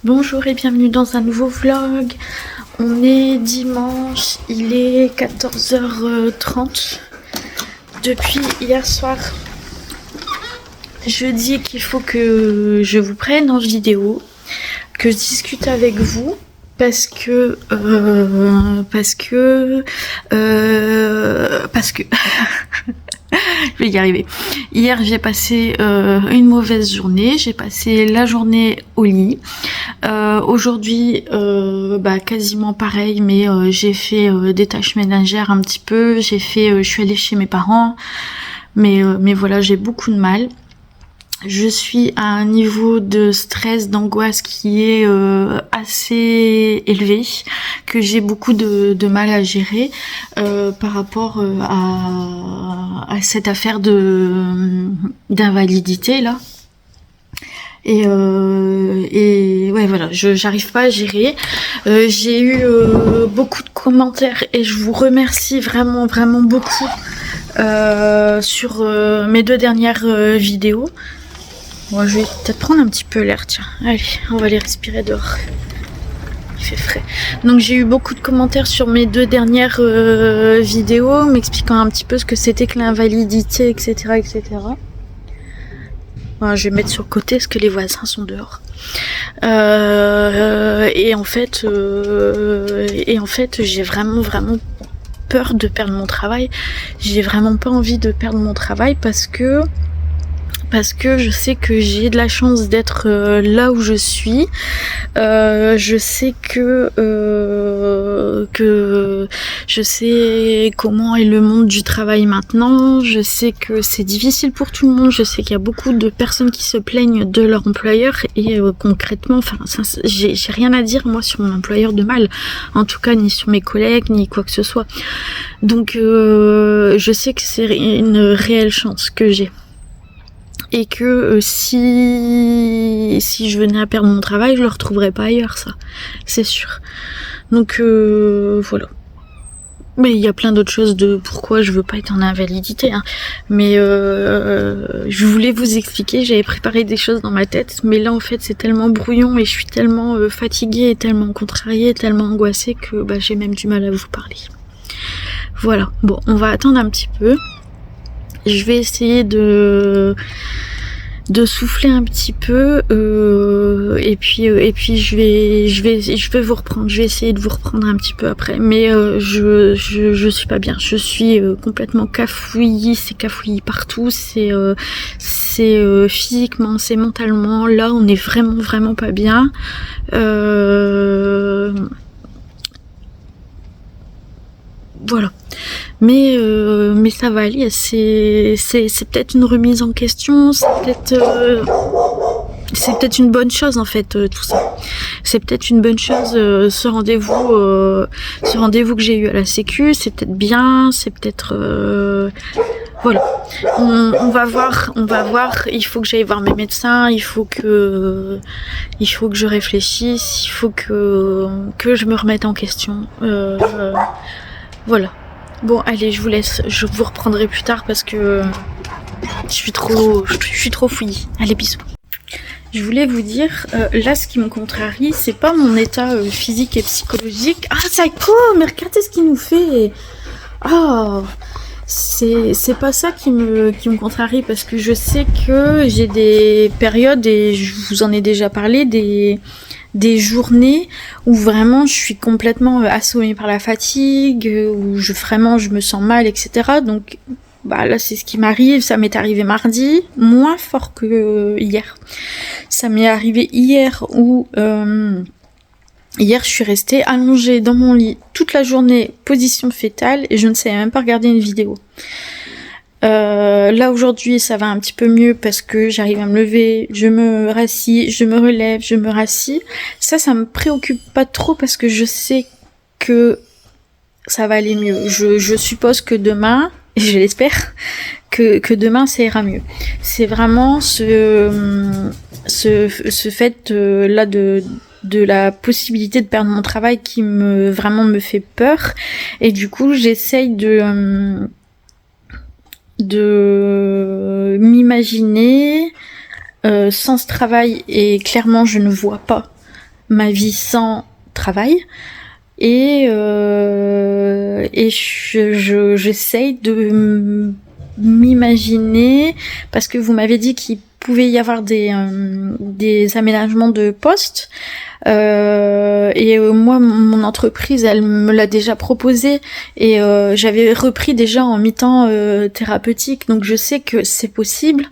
Bonjour et bienvenue dans un nouveau vlog. On est dimanche, il est 14h30. Depuis hier soir, je dis qu'il faut que je vous prenne en vidéo, que je discute avec vous. Parce que je vais y arriver. Hier, j'ai passé une mauvaise journée. J'ai passé la journée au lit. Aujourd'hui, quasiment pareil, mais j'ai fait des tâches ménagères un petit peu. Je suis allée chez mes parents, mais voilà, j'ai beaucoup de mal. Je suis à un niveau de stress, d'angoisse qui est assez élevé, que j'ai beaucoup de mal à gérer par rapport à cette affaire d'invalidité là. Et ouais, voilà, j'arrive pas à gérer. J'ai eu beaucoup de commentaires et je vous remercie vraiment beaucoup sur mes 2 dernières vidéos. Bon, je vais peut-être prendre un petit peu l'air, tiens. Allez, on va aller respirer dehors. Il fait frais. Donc j'ai eu beaucoup de commentaires sur mes 2 dernières vidéos, m'expliquant un petit peu ce que c'était que l'invalidité, etc., etc. Bon, je vais mettre sur le côté parce que les voisins sont dehors. Et en fait, j'ai vraiment peur de perdre mon travail. J'ai vraiment pas envie de perdre mon travail parce que je sais que j'ai de la chance d'être là où je suis. Je sais que je sais comment est le monde du travail maintenant. Je sais que c'est difficile pour tout le monde. Je sais qu'il y a beaucoup de personnes qui se plaignent de leur employeur et concrètement, j'ai rien à dire moi sur mon employeur de mal. En tout cas, ni sur mes collègues, ni quoi que ce soit. Donc, je sais que c'est une réelle chance que j'ai. Et que si je venais à perdre mon travail, je le retrouverais pas ailleurs, ça, c'est sûr. Donc voilà. Mais il y a plein d'autres choses de pourquoi je veux pas être en invalidité, hein. Mais je voulais vous expliquer, j'avais préparé des choses dans ma tête, mais là en fait c'est tellement brouillon et je suis tellement fatiguée et tellement contrariée, tellement angoissée que j'ai même du mal à vous parler. Voilà, bon, on va attendre un petit peu. Je vais essayer de souffler un petit peu et puis je vais vous reprendre. Je vais essayer de vous reprendre un petit peu après. Mais je suis pas bien. Je suis complètement cafouillie. C'est cafouillis partout. C'est physiquement, c'est mentalement. Là, on est vraiment pas bien. Voilà. Mais ça va aller, c'est peut-être une remise en question, c'est peut-être une bonne chose en fait, tout ça. C'est peut-être une bonne chose, ce rendez-vous que j'ai eu à la Sécu, c'est peut-être bien, c'est peut-être voilà. On va voir, il faut que j'aille voir mes médecins, il faut que je réfléchisse, il faut que je me remette en question. Voilà. Bon, allez, je vous laisse. Je vous reprendrai plus tard parce que je suis trop fouillie. Allez, bisous. Je voulais vous dire, là, ce qui me contrarie, c'est pas mon état physique et psychologique. Ah, Psycho, mais regardez ce qu'il nous fait. Ah, c'est pas ça qui me contrarie parce que je sais que j'ai des périodes et je vous en ai déjà parlé, des journées où vraiment je suis complètement assommée par la fatigue, où je me sens mal, etc. Donc là c'est ce qui m'arrive, ça m'est arrivé mardi, moins fort que hier. Ça m'est arrivé hier où hier je suis restée allongée dans mon lit toute la journée, position fétale, et je ne savais même pas regarder une vidéo. Là aujourd'hui ça va un petit peu mieux parce que j'arrive à me lever, je me rassis, je me relève, je me rassis. Ça me préoccupe pas trop parce que je sais que ça va aller mieux. Je suppose que demain, et je l'espère, que demain ça ira mieux. C'est vraiment ce fait là de la possibilité de perdre mon travail qui me fait peur, et du coup j'essaye de m'imaginer sans ce travail, et clairement je ne vois pas ma vie sans travail. Et j'essaye de m'imaginer, parce que vous m'avez dit qu'il pouvait y avoir des aménagements de poste. Moi, mon entreprise, elle me l'a déjà proposé, et j'avais repris déjà en mi-temps thérapeutique, donc je sais que c'est possible.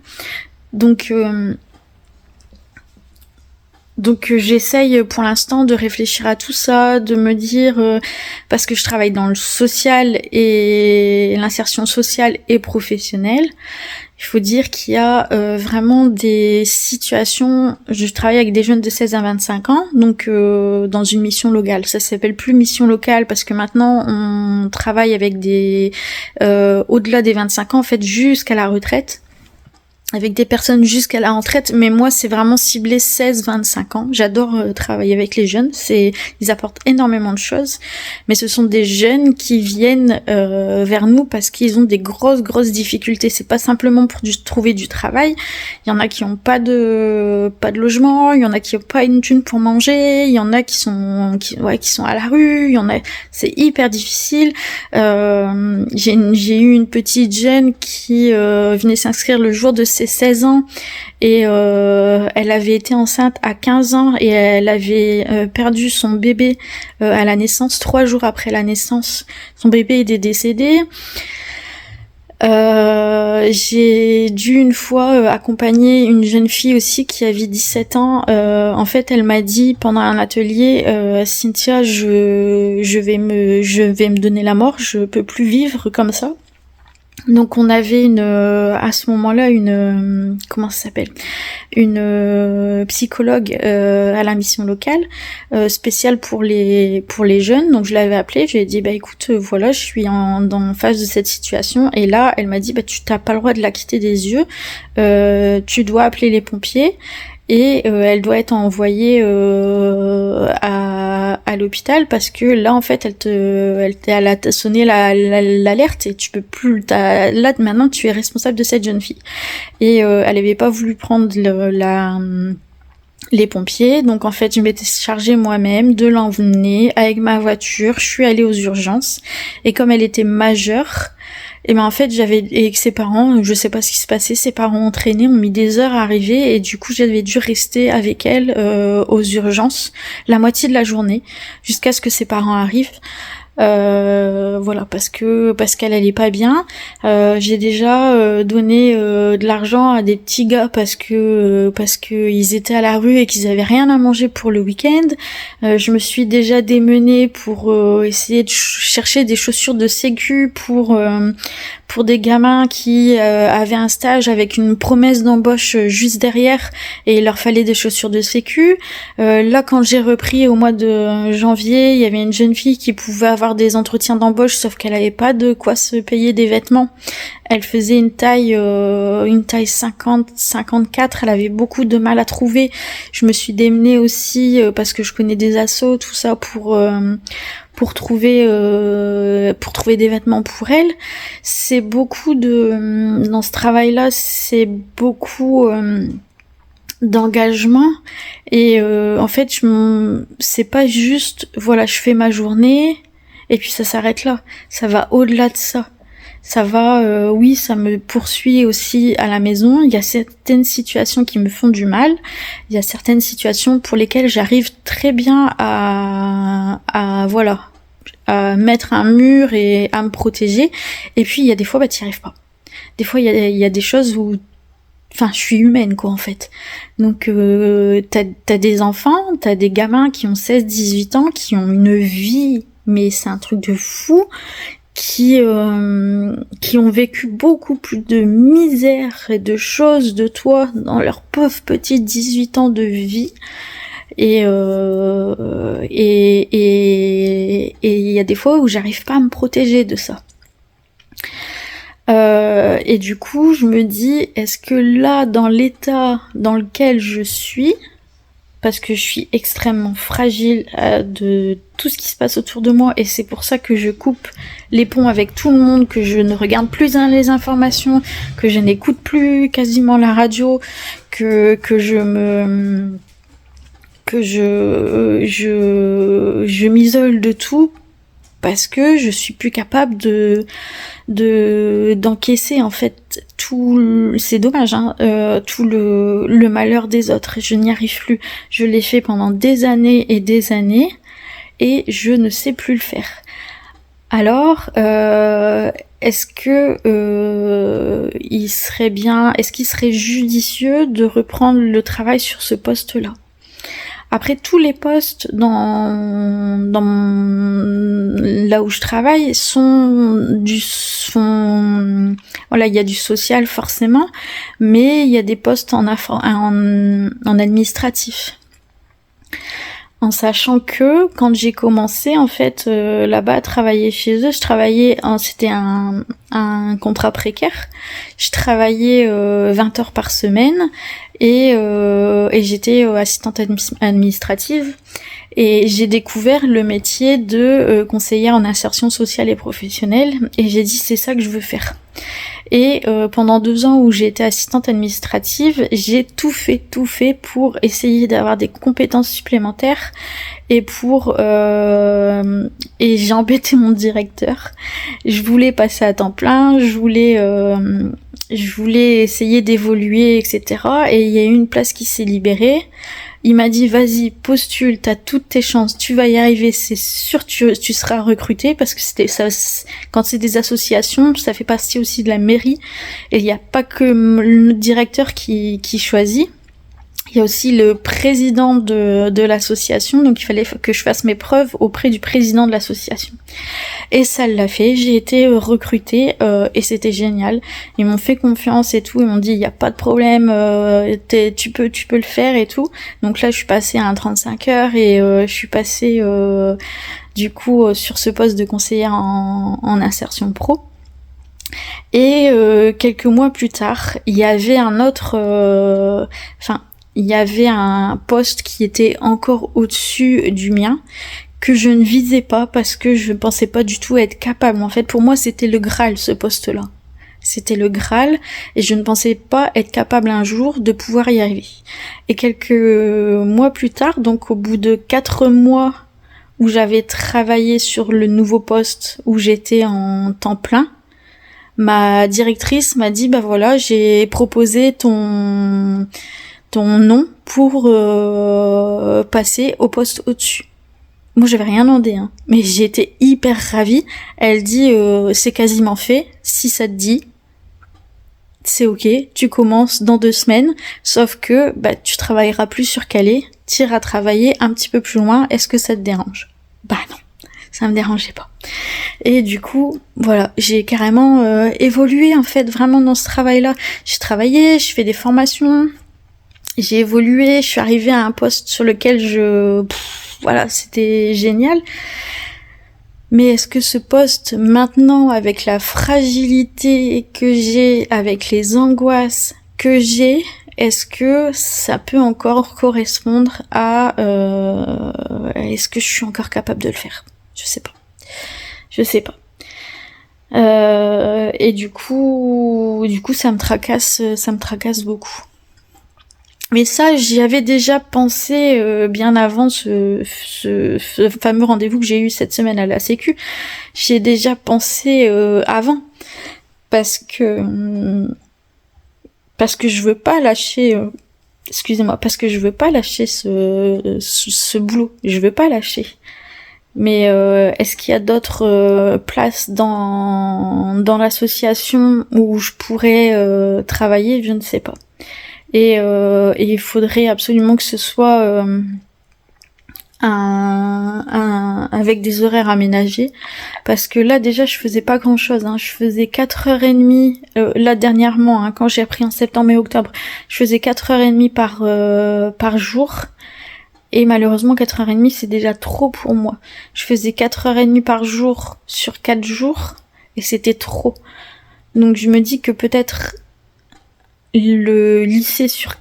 Donc j'essaye pour l'instant de réfléchir à tout ça, de me dire, parce que je travaille dans le social et l'insertion sociale et professionnelle, il faut dire qu'il y a vraiment des situations, je travaille avec des jeunes de 16 à 25 ans, donc dans une mission locale. Ça s'appelle plus mission locale parce que maintenant on travaille avec des au-delà des 25 ans, en fait, jusqu'à la retraite, avec des personnes jusqu'à la retraite, mais moi c'est vraiment ciblé 16-25 ans. J'adore travailler avec les jeunes, ils apportent énormément de choses, mais ce sont des jeunes qui viennent vers nous parce qu'ils ont des grosses difficultés. C'est pas simplement pour trouver du travail. Il y en a qui ont pas de logement, il y en a qui ont pas une thune pour manger, il y en a qui sont à la rue, il y en a, c'est hyper difficile. J'ai eu une petite jeune qui venait s'inscrire le jour de ses 16 ans, et elle avait été enceinte à 15 ans, et elle avait perdu son bébé à la naissance. 3 jours après la naissance, son bébé était décédé. J'ai dû une fois accompagner une jeune fille aussi qui avait 17 ans. En fait, elle m'a dit pendant un atelier, Cynthia, je vais me donner la mort, je peux plus vivre comme ça. Donc on avait à ce moment-là comment ça s'appelle, une psychologue à la mission locale spéciale pour les jeunes. Donc je l'avais appelée, je lui ai dit écoute, voilà, je suis en face de cette situation, et là elle m'a dit tu t'as pas le droit de la quitter des yeux, tu dois appeler les pompiers, et elle doit être envoyée à l'hôpital, parce que là en fait elle a sonné l'alerte, et tu peux plus, là maintenant tu es responsable de cette jeune fille. Et elle avait pas voulu prendre les pompiers, donc en fait je m'étais chargée moi-même de l'emmener avec ma voiture. Je suis allée aux urgences, et comme elle était majeure, et en fait et que ses parents, je sais pas ce qui se passait, ses parents ont traîné, ont mis des heures à arriver, et du coup j'avais dû rester avec elle aux urgences la moitié de la journée jusqu'à ce que ses parents arrivent. Voilà, parce qu'elle allait pas bien. J'ai déjà donné de l'argent à des petits gars parce que ils étaient à la rue et qu'ils avaient rien à manger pour le week-end. Je me suis déjà démenée pour essayer de chercher des chaussures de sécu pour des gamins qui avaient un stage avec une promesse d'embauche juste derrière, et il leur fallait des chaussures de sécu. Là, quand j'ai repris au mois de janvier, il y avait une jeune fille qui pouvait avoir des entretiens d'embauche, sauf qu'elle avait pas de quoi se payer des vêtements. Elle faisait une taille 50, 54, elle avait beaucoup de mal à trouver. Je me suis démenée aussi parce que je connais des assos, tout ça, pour trouver des vêtements pour elle. C'est beaucoup dans ce travail-là, c'est beaucoup d'engagement, et en fait c'est pas juste voilà, je fais ma journée et puis ça s'arrête là. Ça va au-delà de ça. Ça va, oui, ça me poursuit aussi à la maison. Il y a certaines situations qui me font du mal. Il y a certaines situations pour lesquelles j'arrive très bien à mettre un mur et à me protéger. Et puis, il y a des fois, t'y arrives pas. Des fois, il y a des choses où, je suis humaine, quoi, en fait. Donc, t'as des enfants, t'as des gamins qui ont 16-18 ans, qui ont une vie, mais c'est un truc de fou, qui ont vécu beaucoup plus de misère et de choses de toi dans leurs pauvres petits 18 ans de vie. Et il y a des fois où j'arrive pas à me protéger de ça. Et du coup, je me dis, est-ce que là, dans l'état dans lequel je suis, parce que je suis extrêmement fragile de tout ce qui se passe autour de moi, et c'est pour ça que je coupe les ponts avec tout le monde, que je ne regarde plus les informations, que je n'écoute plus quasiment la radio, que je me que je m'isole de tout parce que je suis plus capable d'encaisser en fait tout. C'est dommage, hein, tout le malheur des autres. Je n'y arrive plus. Je l'ai fait pendant des années et je ne sais plus le faire. Alors, est-ce qu'il serait judicieux de reprendre le travail sur ce poste-là? Après, tous les postes là où je travaille voilà, il y a du social forcément, mais il y a des postes en administratif. En sachant que quand j'ai commencé en fait là-bas à travailler chez eux, c'était un contrat précaire. Je travaillais 20 heures par semaine et j'étais assistante administrative et j'ai découvert le métier de conseillère en insertion sociale et professionnelle et j'ai dit c'est ça que je veux faire. Et pendant 2 ans où j'ai été assistante administrative, j'ai tout fait pour essayer d'avoir des compétences supplémentaires et et j'ai embêté mon directeur. Je voulais passer à temps plein, je voulais essayer d'évoluer, etc. Et il y a eu une place qui s'est libérée. Il m'a dit vas-y, postule, t'as toutes tes chances, tu vas y arriver, c'est sûr, tu seras recruté parce que quand c'est des associations, ça fait partie aussi de la mairie et il n'y a pas que le directeur qui choisit. Il y a aussi le président de l'association, donc il fallait que je fasse mes preuves auprès du président de l'association. Et ça l'a fait, j'ai été recrutée et c'était génial. Ils m'ont fait confiance et tout, ils m'ont dit il y a pas de problème, tu peux le faire et tout. Donc là je suis passée à un 35 heures et je suis passée du coup sur ce poste de conseillère en insertion pro. Et quelques mois plus tard, il y avait il y avait un poste qui était encore au-dessus du mien, que je ne visais pas parce que je ne pensais pas du tout être capable. En fait, pour moi, c'était le Graal, ce poste-là. C'était le Graal, et je ne pensais pas être capable un jour de pouvoir y arriver. Et quelques mois plus tard, donc au bout de 4 mois où j'avais travaillé sur le nouveau poste où j'étais en temps plein, ma directrice m'a dit, bah voilà, j'ai proposé ton nom pour passer au poste au-dessus. Moi j'avais rien demandé, hein, mais j'ai été hyper ravie. Elle dit c'est quasiment fait, si ça te dit, c'est ok, tu commences dans 2 semaines, sauf que tu travailleras plus sur Calais, t'iras travailler un petit peu plus loin, est-ce que ça te dérange? Bah non, ça me dérangeait pas. Et du coup, voilà, j'ai carrément évolué en fait vraiment dans ce travail-là. J'ai travaillé, je fais des formations, j'ai évolué, je suis arrivée à un poste sur lequel voilà, c'était génial. Mais est-ce que ce poste, maintenant, avec la fragilité que j'ai, avec les angoisses que j'ai, est-ce que ça peut encore correspondre à... est-ce que je suis encore capable de le faire? Je sais pas. Et du coup, ça me tracasse beaucoup. Mais ça, j'y avais déjà pensé bien avant ce fameux rendez-vous que j'ai eu cette semaine à la Sécu. J'y ai déjà pensé avant, parce que je veux pas lâcher. Parce que je veux pas lâcher ce boulot. Je veux pas lâcher. Mais est-ce qu'il y a d'autres places dans l'association où je pourrais travailler? Je ne sais pas. Et il faudrait absolument que ce soit avec des horaires aménagés, parce que là déjà je faisais pas grand chose, hein. Je faisais 4h30 là dernièrement, hein, quand j'ai appris en septembre et octobre, je faisais 4h30 par jour, et malheureusement 4h30 c'est déjà trop pour moi. Je faisais 4h30 par jour sur 4 jours et c'était trop. Donc je me dis que peut-être le lycée sur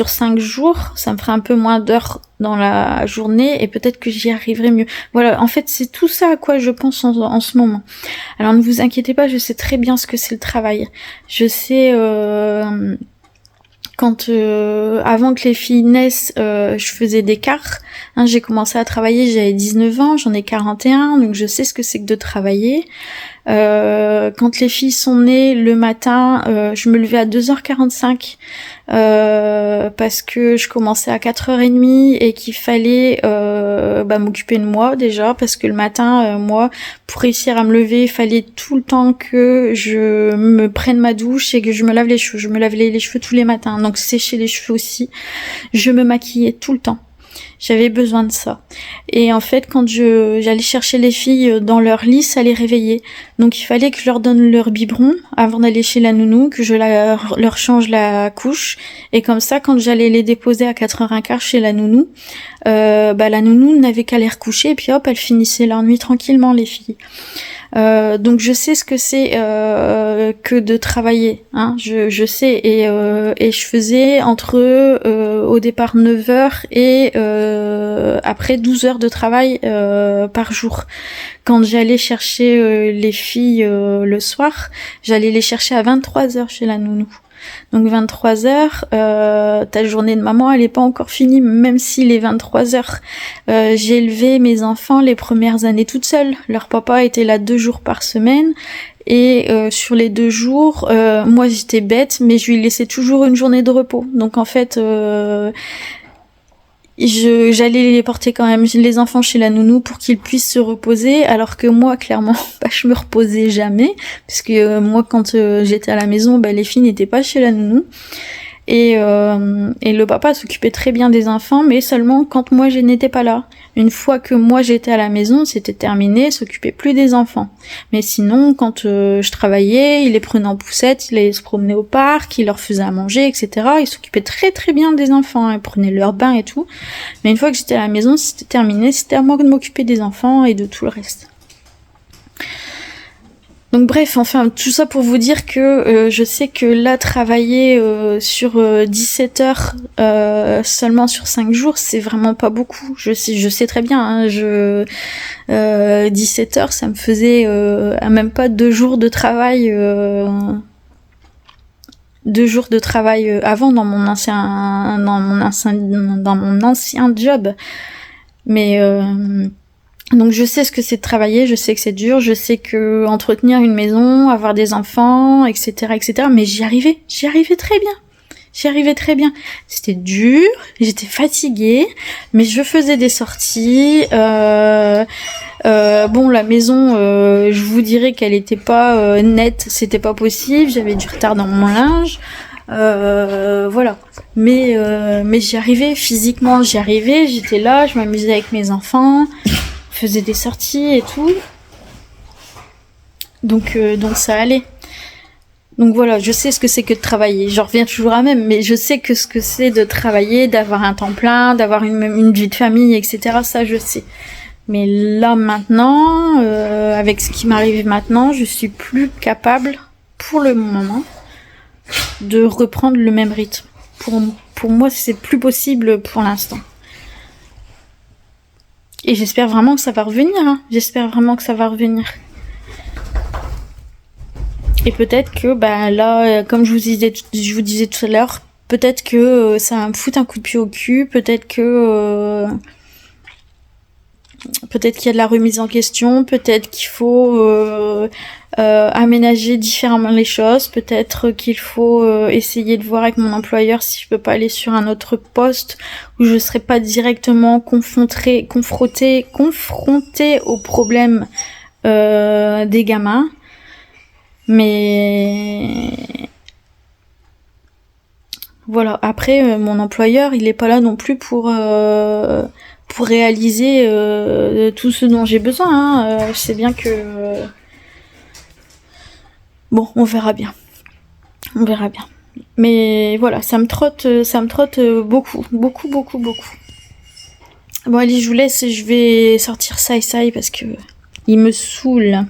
5 jours, ça me ferait un peu moins d'heures dans la journée et peut-être que j'y arriverai mieux. Voilà, en fait, c'est tout ça à quoi je pense en ce moment. Alors ne vous inquiétez pas, je sais très bien ce que c'est le travail. Je sais avant que les filles naissent, je faisais des quarts. Hein, j'ai commencé à travailler, j'avais 19 ans, j'en ai 41, donc je sais ce que c'est que de travailler. Quand les filles sont nées le matin, je me levais à 2h45 parce que je commençais à 4h30 et qu'il fallait m'occuper de moi déjà, parce que le matin, moi, pour réussir à me lever, il fallait tout le temps que je me prenne ma douche et que je me lave les cheveux. Je me lavais les cheveux tous les matins, donc sécher les cheveux aussi. Je me maquillais tout le temps. J'avais besoin de ça. Et en fait, quand j'allais chercher les filles dans leur lit, ça les réveillait. Donc il fallait que je leur donne leur biberon avant d'aller chez la nounou, que je leur change la couche. Et comme ça, quand j'allais les déposer à 4h15 chez la nounou, la nounou n'avait qu'à les recoucher et puis hop, elles finissaient leur nuit tranquillement, les filles. Donc je sais ce que c'est que de travailler, hein. Je sais et je faisais entre au départ 9h et après 12 heures de travail par jour. Quand j'allais chercher les filles le soir, j'allais les chercher à 23h chez la nounou. Donc 23h, ta journée de maman, elle est pas encore finie, même si les 23h. J'ai élevé mes enfants les premières années toute seule. Leur papa était là 2 jours par semaine. Et sur les 2 jours, moi j'étais bête, mais je lui laissais toujours une journée de repos. Donc en fait, j'allais les porter quand même, les enfants, chez la nounou pour qu'ils puissent se reposer, alors que moi, clairement, je me reposais jamais, parce que moi, quand j'étais à la maison, les filles n'étaient pas chez la nounou. Et le papa s'occupait très bien des enfants, mais seulement quand moi je n'étais pas là. Une fois que moi j'étais à la maison, c'était terminé, il s'occupait plus des enfants. Mais sinon, quand je travaillais, il les prenait en poussette, il allait se promener au parc, il leur faisait à manger, etc. Il s'occupait très très bien des enfants, il prenait leur bain et tout. Mais une fois que j'étais à la maison, c'était terminé, c'était à moi de m'occuper des enfants et de tout le reste. Donc bref, enfin, tout ça pour vous dire que je sais que là, travailler sur 17 heures seulement sur 5 jours, c'est vraiment pas beaucoup. Je sais très bien, hein, 17 heures, ça me faisait même pas 2 jours de travail. 2 jours de travail avant dans mon ancien job. Mais donc je sais ce que c'est de travailler, je sais que c'est dur, je sais que entretenir une maison, avoir des enfants, etc., mais j'y arrivais très bien. C'était dur, j'étais fatiguée, mais je faisais des sorties. La maison, je vous dirais qu'elle était pas nette, c'était pas possible, j'avais du retard dans mon linge. Voilà. Mais j'y arrivais, physiquement j'y arrivais, j'étais là, je m'amusais avec mes enfants. Faisais des sorties et tout, donc ça allait. Donc voilà, je sais ce que c'est que de travailler. J'en reviens toujours à même, mais je sais que ce que c'est de travailler, d'avoir un temps plein, d'avoir une vie de famille, etc. Ça, je sais. Mais là maintenant, avec ce qui m'arrive maintenant, je suis plus capable, pour le moment, de reprendre le même rythme. Pour moi, c'est plus possible pour l'instant. Et j'espère vraiment que ça va revenir, hein. Et peut-être que, là, comme je vous disais tout à l'heure, peut-être que ça va me foutre un coup de pied au cul, peut-être qu'il y a de la remise en question, peut-être qu'il faut aménager différemment les choses, peut-être qu'il faut essayer de voir avec mon employeur si je peux pas aller sur un autre poste où je serai pas directement confrontée aux problèmes des gamins. Mais voilà, après mon employeur, il est pas là non plus pour réaliser tout ce dont j'ai besoin, hein. Je sais bien que bon, on verra bien. Mais voilà, ça me trotte beaucoup. Bon allez, je vous laisse et je vais sortir ça parce que il me saoule.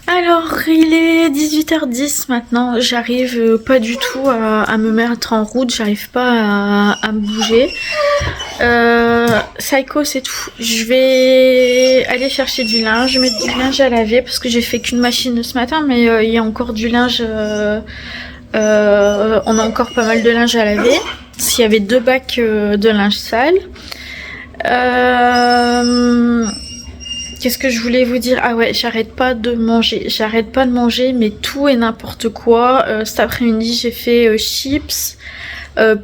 Alors, il est 18h10 maintenant, j'arrive pas du tout à me mettre en route, j'arrive pas à me bouger. Psycho, c'est tout. Je vais aller chercher du linge, mettre du linge à laver parce que j'ai fait qu'une machine ce matin, mais il y a encore du linge On a encore pas mal de linge à laver. S'il y avait 2 bacs de linge sale. Qu'est-ce que je voulais vous dire? Ah ouais, j'arrête pas de manger. J'arrête pas de manger, mais tout et n'importe quoi. Cet après-midi, j'ai fait chips,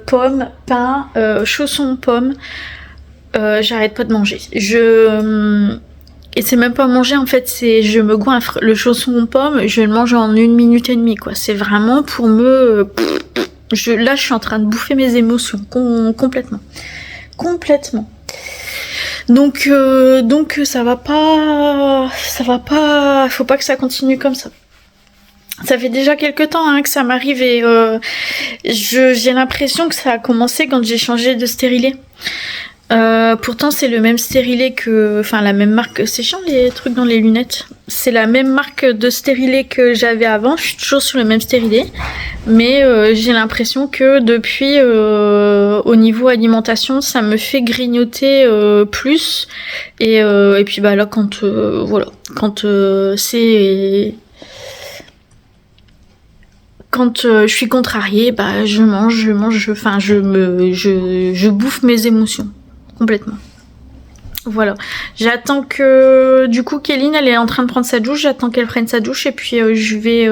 pommes, pain, chaussons, pommes. J'arrête pas de manger. Et c'est même pas manger en fait, c'est je me goinfre. Le chausson pomme, je le mange en 1 minute et demie quoi. C'est vraiment pour me... Là je suis en train de bouffer mes émotions complètement. Complètement. Donc ça va pas, faut pas que ça continue comme ça. Ça fait déjà quelques temps hein, que ça m'arrive et j'ai l'impression que ça a commencé quand j'ai changé de stérilet. Pourtant c'est le même stérilet que, enfin la même marque, c'est chiant les trucs dans les lunettes. C'est la même marque de stérilet que j'avais avant, je suis toujours sur le même stérilet. Mais j'ai l'impression que depuis au niveau alimentation ça me fait grignoter plus. Et puis bah là quand voilà, quand c'est... Quand je suis contrariée, bah je bouffe mes émotions. Complètement. Voilà. J'attends que... Du coup, Kéline, elle est en train de prendre sa douche. J'attends qu'elle prenne sa douche et puis je vais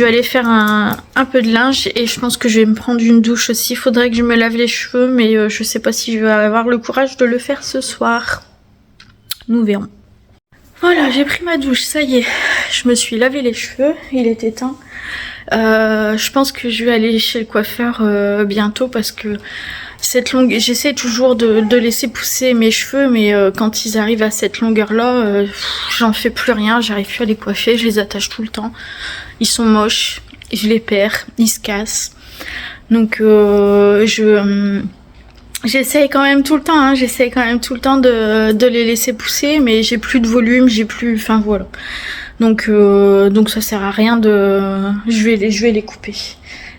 aller faire un peu de linge et je pense que je vais me prendre une douche aussi. Il faudrait que je me lave les cheveux, mais je sais pas si je vais avoir le courage de le faire ce soir. Nous verrons. Voilà, j'ai pris ma douche, ça y est. Je me suis lavé les cheveux, il était temps. Je pense que je vais aller chez le coiffeur bientôt parce que j'essaie toujours de laisser pousser mes cheveux, mais quand ils arrivent à cette longueur-là, j'en fais plus rien, j'arrive plus à les coiffer, je les attache tout le temps. Ils sont moches, je les perds, ils se cassent. Donc j'essaye quand même tout le temps, hein, de les laisser pousser, mais j'ai plus de volume, enfin voilà. Donc ça sert à rien je vais les couper.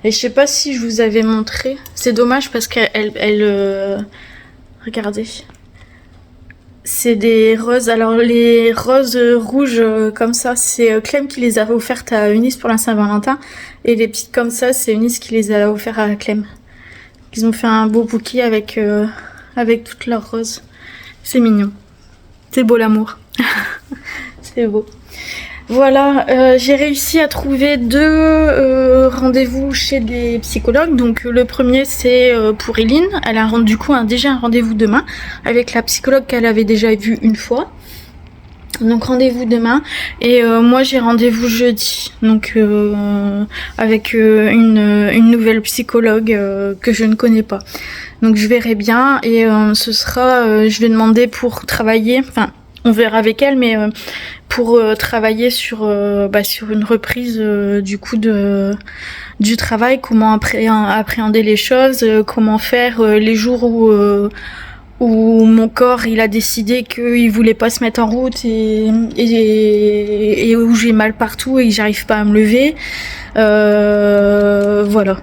Et je sais pas si je vous avais montré. C'est dommage parce qu'elle regardez. C'est des roses. Alors les roses rouges comme ça, c'est Clem qui les avait offertes à Eunice pour la Saint-Valentin. Et les petites comme ça, c'est Eunice qui les a offertes à Clem. Ils ont fait un beau bouquet avec toutes leurs roses. C'est mignon. C'est beau l'amour. C'est beau. Voilà, j'ai réussi à trouver 2 rendez-vous chez des psychologues. Donc le premier c'est pour Eline. Elle a déjà un rendez-vous demain avec la psychologue qu'elle avait déjà vue une fois. Donc rendez-vous demain et moi j'ai rendez-vous jeudi donc avec une nouvelle psychologue que je ne connais pas. Donc je verrai bien et ce sera je vais demander pour travailler, enfin on verra avec elle, mais pour travailler sur une reprise du coup du travail, comment appréhender les choses, comment faire les jours où mon corps il a décidé qu'il voulait pas se mettre en route et où j'ai mal partout et que j'arrive pas à me lever. Voilà.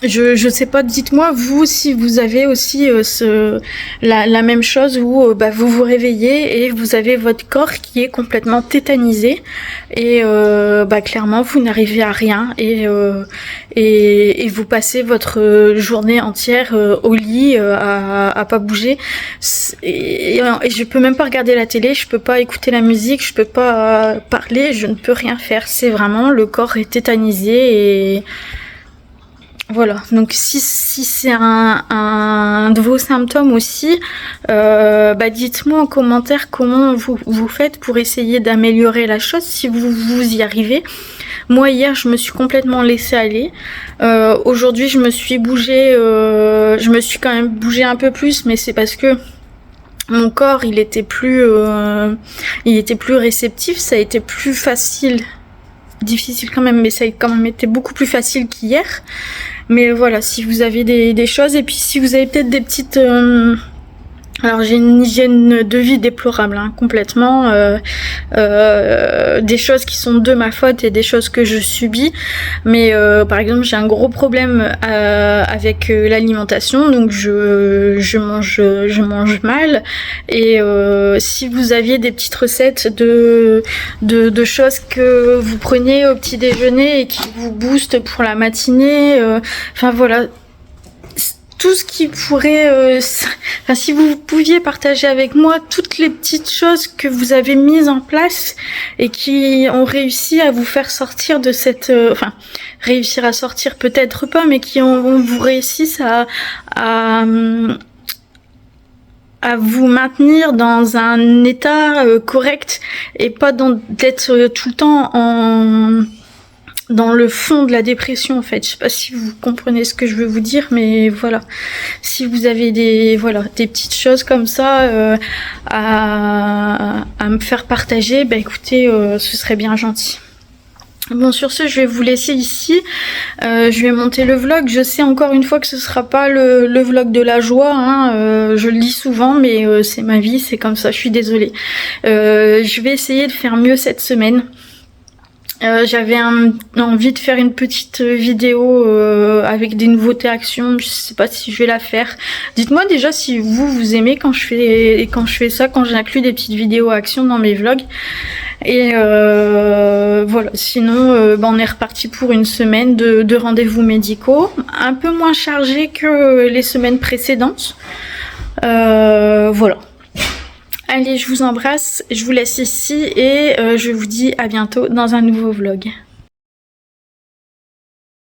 Je sais pas, dites-moi vous si vous avez aussi la même chose où vous vous réveillez et vous avez votre corps qui est complètement tétanisé et clairement vous n'arrivez à rien et vous passez votre journée entière au lit à pas bouger et je peux même pas regarder la télé, je peux pas écouter la musique, je peux pas parler, je ne peux rien faire. C'est vraiment, le corps est tétanisé et voilà, donc si c'est un de vos symptômes aussi, dites-moi en commentaire comment vous faites pour essayer d'améliorer la chose, si vous y arrivez. Moi hier je me suis complètement laissée aller. Aujourd'hui je me suis quand même bougée un peu plus, mais c'est parce que mon corps il était plus réceptif, ça a été plus facile. Difficile quand même, mais ça a quand même été beaucoup plus facile qu'hier. Mais voilà, si vous avez des choses, et puis si vous avez peut-être des petites Alors j'ai une hygiène de vie déplorable, hein, complètement. Des choses qui sont de ma faute et des choses que je subis. Mais par exemple, j'ai un gros problème avec l'alimentation, donc je mange mal. Et si vous aviez des petites recettes de choses que vous preniez au petit déjeuner et qui vous boostent pour la matinée, enfin voilà. Tout ce qui pourrait, enfin, si vous pouviez partager avec moi toutes les petites choses que vous avez mises en place et qui ont réussi à vous faire sortir de cette, enfin, réussir à sortir peut-être pas, mais qui vous réussissent à vous maintenir dans un état correct et pas d'être tout le temps dans le fond de la dépression, en fait. Je sais pas si vous comprenez ce que je veux vous dire, mais voilà. Si vous avez des petites choses comme ça à me faire partager, bah écoutez, ce serait bien gentil. Bon, sur ce, je vais vous laisser ici. Je vais monter le vlog. Je sais encore une fois que ce sera pas le vlog de la joie, hein. Je le dis souvent, mais c'est ma vie, c'est comme ça, je suis désolée. Je vais essayer de faire mieux cette semaine. J'avais envie de faire une petite vidéo avec des nouveautés actions. Je sais pas si je vais la faire. Dites-moi déjà si vous aimez quand je fais ça, quand j'inclus des petites vidéos actions dans mes vlogs. Et voilà. Sinon, on est reparti pour une semaine de rendez-vous médicaux, un peu moins chargé que les semaines précédentes. Voilà. Allez, je vous embrasse, je vous laisse ici et je vous dis à bientôt dans un nouveau vlog.